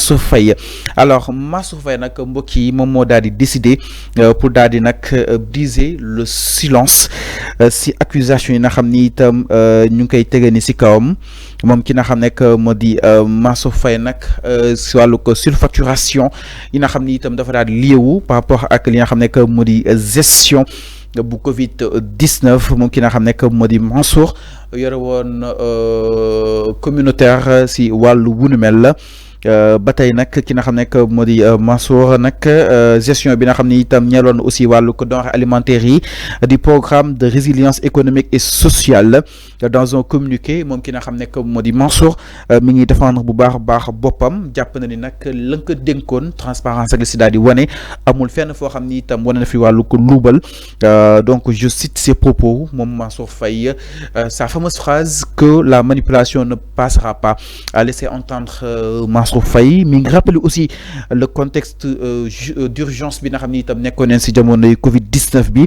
Mansour Faye. Alors Mansour Faye nag mbokk yi moom moo daal di décider pour daal di nag briser le silence si accusation yi nga xam ni itam ñu ngi koy tege ni si kawam moom ki nga xam ne moo di Mansour Faye nag si wàllu ko surfacturation yi nga xam ni itam dafa daal di liewu par rapport ak li nga xam ne moo di gestion bu Covid 19 moom ki nga xam ne moo di Mansour yore woon communautaire si wàllu wunu mel la. ba tey nag ki nga xam ne moo di Mansour nag gestion bi nga xam ni itam ñeeloon aussi wàllu ko denrées alimentaires yi du programme de résilience économique et sociale dans un communiqué moom ki nga xam ne moo di Mansour mi ngi défendre bu baax boppam jàpp na ni nag la ko dénkoon transparence ak si daal di wane amul fenn foo xam ni itam wane na fi wàllu ko luubal donc je cite ses propos moom Mansour Faye sa fameuse phrase que la manipulation ne passera pas a laissé entendre Mansour Faye mi ngi rappelé aussi le contexte d'urgence bi nga xam ni itam nekkoon nañ si jamonoy Covid 19 bi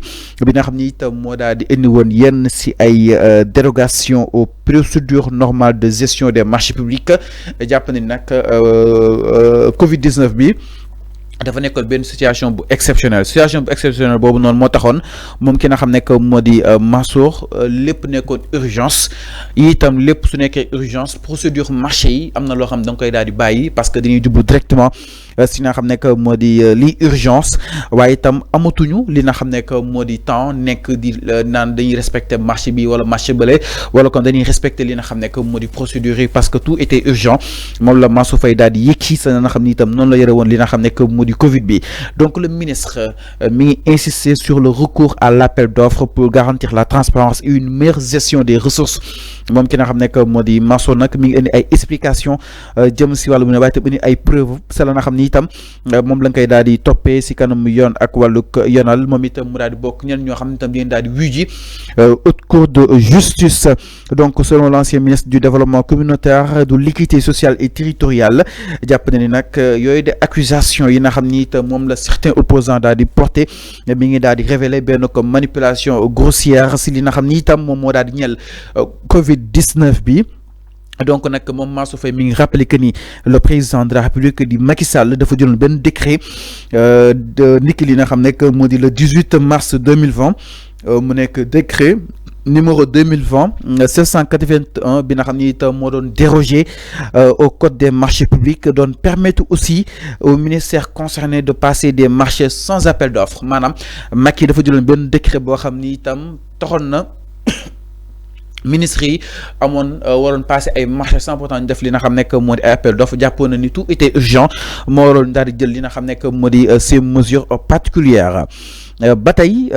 nga xam ni itam moo daal di indi woon yenn si ay dérogation aux procédures normales de gestion des marchés publics jàpp nañ nag Covid 19 bi. dafa nekkoon benn situation bu exceptionnelle boobu noonu moo taxoon moom ki nga xam ne moo di Mansour lépp nekkoon urgence yi itam lépp su nekkee urgence procédure marché yi am na loo xam da nga koy daal di bàyyi parce que dañuy jublu directement si nga xam ne moo di lii urgence waaye itam amatuñu li nga xam ne moo di temps nekk di naan dañuy respecter marché bi wala marché bële wala kon dañuy respecter li nga xam ne moo di procédure yi parce que tout était urgent moom la Mansour Faye daal di yëkki sa nga xam ni itam noonu la yore woon li nga xam ne moo du Covid bi donc le ministre mi ngi insister sur le recours à l'appel d'offres pour garantir la transparence et une meilleure gestion des ressources moom ki nga xam ne moo di Mansour nag mi ngi indi ay explications jëm si wàllu mu ne waaye tam indi ay preuves sa la nga xam ni itam moom la nga koy daal di toppee si kanam yoon ak wàllu yoonal moom itam mu daal di bokk ñenn ñoo xam ne itam dañu daal di wuyu ji haute cour de justice donc selon l'ancien ministre du développement communautaire de l'équité sociale et territoriale jàpp na ni nag yooyu de accusations yi nga xam ni itam moom la certains opposants daal di porté mi ngi daal di révéler benn comme manipulation grossière si li nga xam ni itam moom moo daal di ñeel Covid 19 bi. donc nag moom Mansour Faye mi ngi rappelé que ni le président de la République di Macky Sall dafa jëloon benn décret de niki li nga xam ne moo di le 18 mars 2020 mu nekk décret numéro 2020 781 bi nga xam ni itam moo doon déroger au code des marchés publics doon permettre aussi au ministère concerné de passer des marchés sans appel d'offres maanaam Macky dafa jëloon benn décret boo xam ni itam taxoon na ministres yi amoon waroon passé ay marché sans pourtant ñu def li nga xam nekk moo di ay appel d'offre jàppoon na ni tout était urgent moo waroon daal di jël li nga xam nekk moo di ces mesures particulières ba tey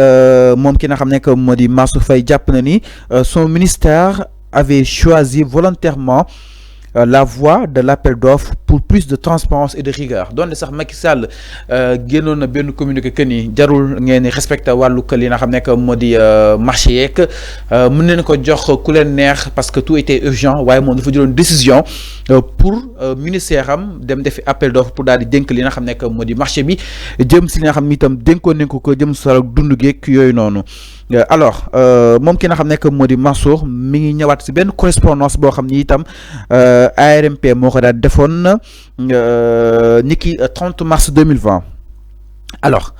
moom ki nga xam nekk moo di Mansour Faye jàpp na ni son ministère avait choisi volontairement la voie de l'appel d'offres pour plus de transparence et de rigueur donte sax Macky Sall génnoon na benn communiqué que ni jarul ngeen respecté wàllu li nga xam ne moo di marché yeeg mën nañu ko jox ku leen neex parce que tout était urgent waaye moom dafa jëloon décision pour ministère am dem defi appel d'offres pour daal di dénk li nga xam ne moo di marché bi jëm si li nga xam ni itam dénkoon nañ ko jëm si wàllu dund geeg yooyu noonu. alors moom ki nga xam ne moo di Mansour mi ngi ñëwaat si benn correspondance boo xam ni itam ARMP moo ko daal defoon niki 30 mars 2020 alors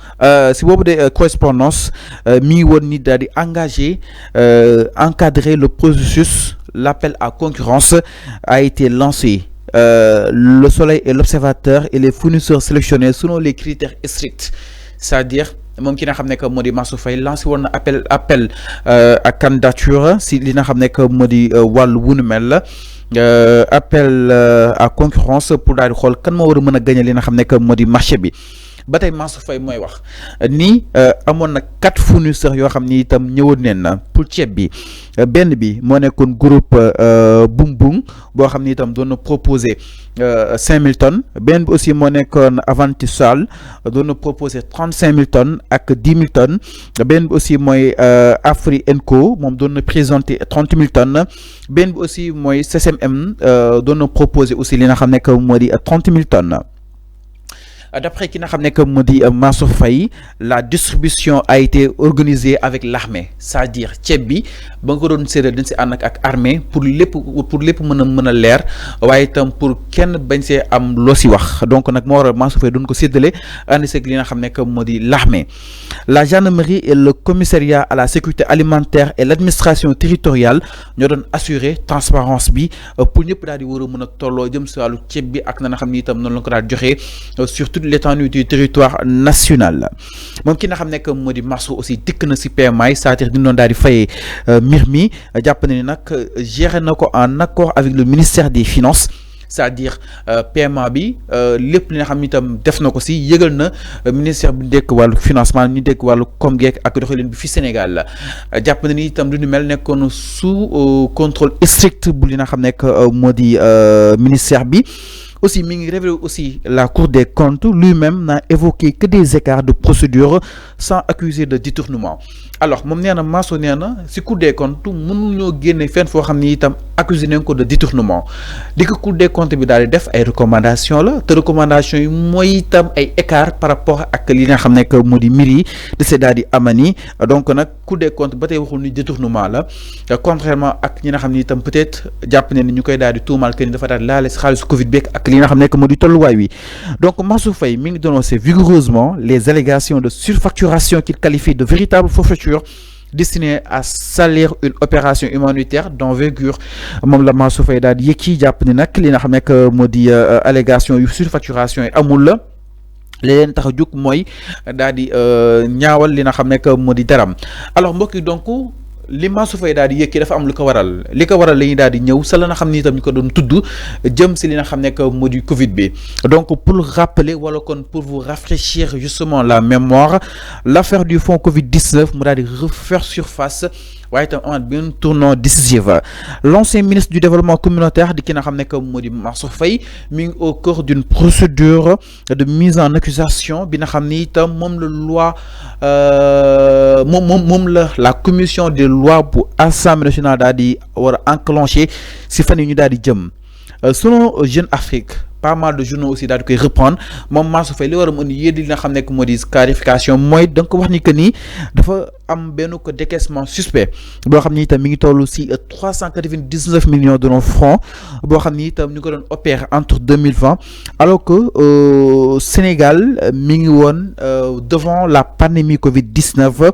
si boobu de correspondance mi ngi woon ni daal di engagé encadrer le processus l'appel à concurrence a été lancé. Le Soleil et l'Observateur et les fournisseurs sélectionnés selon les critères stricts c'est-à-dire moom ki nga xam ne que moo di Mansour Faye lancé woon na appel à candidature si li nga xam ne que moo di wàllu wunu mel appel à concurrence pour daal di xool kan moo war a mën a gagné li nga xam ne que moo di marché bi ba tey Mansour Faye mooy wax ni amoon na 4 fournisseurs yoo xam ni itam ñëwoon neen na pour ceeb bi benn bi moo nekkoon groupe Bum Bum boo xam ni itam doon na proposé 5000 tonnes benn bi aussi moo nekkoon Avantisal doon na proposé 35000 tonnes ak 10000 tonnes benn bi aussi mooy Afri Enco moom doon na présenté 30000 tonnes benn bi aussi mooy CSMM doon na proposé aussi li nga xam ne moo di 30000 tonnes. d'après ki nga xam que modi Mansour Faye, la distribution a été organisée avec l'armée, c'est-à-dire ceeb bi ba nga ko doon séddale dañ si ànd ak armée pour lépp mën a leer waaye itam pour kenn bañ see am loo si wax donc nag moo waral Mansour Faye doon ko séddale ànd seeg li nga xam que modi l'armée, la gendarmerie et le commissariat à la sécurité alimentaire et l'administration territoriale ñoo doon assurer transparence bi pour ñëpp daal di war a mën a tolloo jëm si wàllu ceeb bi ak na nga xam ni itam noonu la ko daal joxee sur toute l'étendue du territoire national. moom ki nga xam que moo di Mansour aussi dikk na si PMI, c'est-à-dire di doon daal di fayee mbir mi jàpp na ni nag géré na ko en accord avec le ministère des finances, c'est-à-dire PMA bi lépp li nga xam ni itam def na ko si yëgal na ministère bi dekk wàllu financement ñu dekk wàllu koom geek ak doxalin bi fi Sénégal la jàpp na ni itam lu ñu mel nekkoon sous contrôle strict bu li nga xam nekk moo di ministère bi. Aussi, il révèle aussi la Cour des comptes lui-même n'a évoqué que des écarts de procédure sans accuser de détournement. Alors, moom nee na Mansour nee na si Cour des comptes mënuñoo génne fenn foo xam ni itam accusé nañ ko de détournement di ko Cour des comptes bi daal di def ay recommandations la te recommandations yi mooy itam ay écarts par rapport ak li nga xam ne que moo di mbir yi de see daal di amani donc nag Cour des comptes ba tey waxul ni détournement la contrairement ak ñi nga xam ni itam peut-être jàpp ne ni ñu koy daal di tuumaal que ni dafa daal di laale si xaalisu Covid beeg ak li nga xam ne que moo di tolluwaay wi. Donc Mansour Faye mi ngi dénoncé vigoureusement les allégations de surfacturation qu'il qualifie de véritable forfaiture destiné à salir une opération humanitaire d'envergure. moom la Mansour Faye daal di yëkki jàpp ni nag li nga xam ne que moo di allégation yu surfacturation yi amul la leen tax a jóg mooy daal di ñaawal li nga xam ne que moo di daram. Alors mbokk yi donc li Mansour Faye daal di yëkki dafa am lu ko waral li ko waral la ñuy daal di ñëw sa la nga xam ni itam ñu ko doon tudd jëm si li nga xam ne que moo di Covid bi. Donc pour rappeler wala kon pour vous rafraîchir justement la mémoire, l'affaire du fonds Covid-19 mu daal di refaire surface waaye itam amaat benn tournant décisif. L'ancien ministre du développement communautaire di ki nga xam ne que moo di Mansour Faye mi ngi au cœur d'une procédure de mise en accusation bi nga xam ni itam moom la loi moom la commission des lois bu Assemblée nationale daal di war a enclencher si fan yi ñu daal di jëm. Selon Jeune Afrique, pas mal de journaux aussi daal di koy reprendre moom Mansour Faye li war a mën yéedi li nga xam ne que moo di clarification mooy da nga ko wax ni que nii dafa am benn ko décaissement suspect boo xam ni itam mi ngi toll si 399 millions de francs boo xam ni itam ñu ko doon opérer entre 2020 alors que Sénégal mi ngi woon devant la pandémie Covid-19.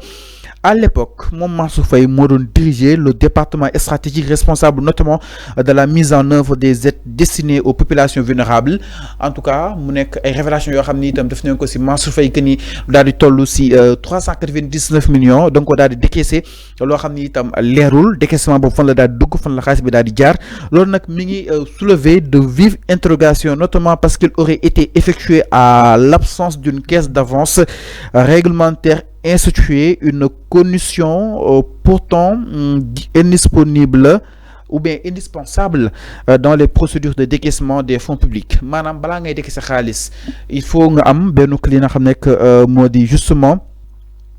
À l'époque, mon Mansour Faye moo doon diriger le département stratégique responsable notamment de la mise en œuvre des aides destinées aux populations vulnérables. En tout cas mu nekk ay révélations yoo xam ni itam def nañ ko si Mansour Faye que ni daal di toll si 399 millions donc ko daal di décaissé loo xam ni itam leerul décaissement boobu fan la daal di dugg fan la xaalis bi daal di jaar loolu nag mi ngi soulever de vives interrogations notamment parce qu'il aurait été effectué à l'absence d'une caisse d'avance réglementaire instituer une condition pourtant indisponible ou bien indispensable dans les procédures de décaissement des fonds publics maanaam balaa ngay décaisser xaalis il faut nga am benn li nga xam ne que moo di justement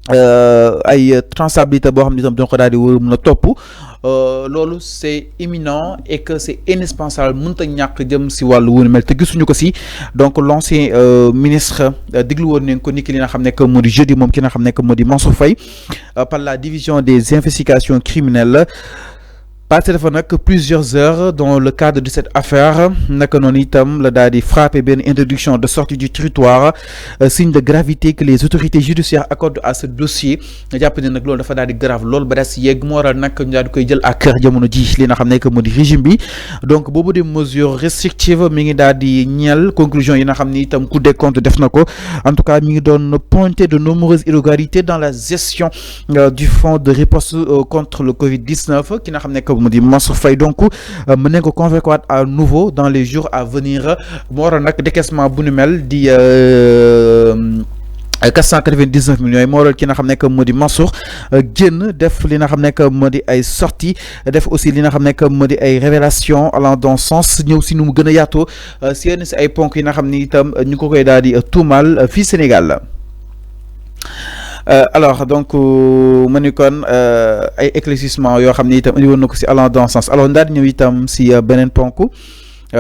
ay traçabilité boo xam ne itam donc daal di war a mën a topp loolu c'est imminent et que c'est indispensable mënut a ñàkk jëm si wàllu wu mel te gisuñu ko si donc l'ancien ministre déglu woon nañ ko ni ki li nga xam ne que moo di jeudi moom ki nga xam ne que moo di Mansour Faye par la division des investigations criminelles passé dafa nag plusieurs heures dans le cadre de cette affaire naka noonu itam la daal di frappé benn interdiction de sortie du territoire signe de gravité que les autorités judiciaires accordent à ce dossier jàpp ne nag loolu dafa daal di grave loolu ba des yegg moo waral nag ñu daal di koy jël à cœur jamono ji li nga xam ne que moo di régime bi donc boobu des mesures restrictives mi ngi daal di ñeel conclusion yi nga xam ni itam Cour des comptes def na ko en tout cas mi ngi doon pointer de nombreuses irrégularités dans la gestion du fonds de riposte contre le Covid-19 ki nga xam ne que mu di Mansour Faye donc mën nañ ko convoquer à nouveau dans les jours à venir moo waral nag décaissement bu nu mel di 499 millions yi moo waral ki nga xam ne que moo di Mansour génn def li nga xam ne que moo di ay sorties def aussi li nga xam ne que moo di ay révélations allant dans sens ñëw si nu mu gën a yaatoo si yenn si ay ponk yi nga xam ni itam ñu ko koy daal di tuumal fii Sénégal. Alors donc ma ni kon ay éclaircissement yoo xam ne itam indi woon na ko si allant dans sens alors daal di ñëw itam si beneen ponk